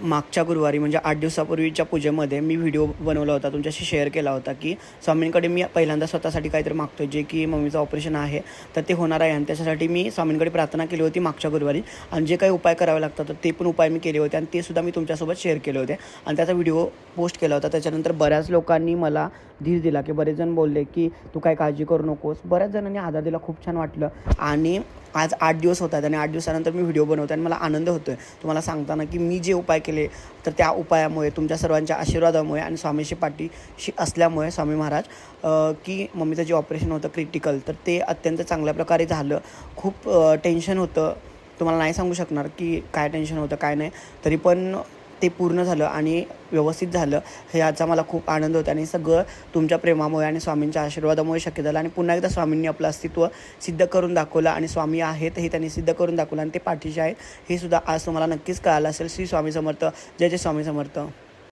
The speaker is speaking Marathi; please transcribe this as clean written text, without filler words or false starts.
मागच्या गुरुवारी म्हणजे 8 दिवसापूर्वीच्या पूजेमध्ये मी व्हिडिओ बनवला होता, तुमच्याशी शेअर केला होता की स्वामींकडे मी पहिल्यांदा स्वतःसाठी काहीतरी मागतो, जे की मम्मीचं ऑपरेशन आहे तर ते होणार आहे आणि त्याच्यासाठी मी स्वामींकडे प्रार्थना केली होती मागच्या गुरुवारी. आणि जे काही उपाय करावे लागतात तर ते पण उपाय मी केले होते आणि ते सुद्धा मी तुमच्यासोबत शेअर केले होते आणि त्याचा व्हिडिओ पोस्ट केला होता. त्याच्यानंतर बऱ्याच लोकांनी मला धीर दिला की बरेच जण बोलले की तू काय काळजी करू नकोस. बऱ्याच जणांनी आधार दिला, खूप छान वाटलं. आणि आज 8 दिवस होत आहेत आणि 8 दिवसानंतर मी व्हिडिओ बनवतो आणि मला आनंद होतो आहे तुम्हाला सांगताना की मी जे उपाय केले तर त्या उपायामुळे, तुमच्या सर्वांच्या आशीर्वादामुळे आणि स्वामीशी पाठीशी असल्यामुळे स्वामी महाराज, की मम्मीचं जे ऑपरेशन होतं क्रिटिकल तर ते अत्यंत चांगल्या प्रकारे झालं. खूप टेन्शन होतं, तुम्हाला नाही सांगू शकणार की काय टेन्शन होतं काय नाही, तरी पण ते पूर्ण झालं आणि व्यवस्थित झालं. ह्याचा मला खूप आनंद होता आणि सगळं तुमच्या प्रेमामुळे आणि स्वामींच्या आशीर्वादामुळे शक्य झालं. आणि पुन्हा एकदा स्वामींनी आपलं अस्तित्व सिद्ध करून दाखवलं आणि स्वामी आहेत हे त्यांनी सिद्ध करून दाखवलं आणि ते पाठीशी आहेत हे सुद्धा आज तुम्हाला नक्कीच कळालं असेल. श्री स्वामी समर्थ. जय जय स्वामी समर्थ.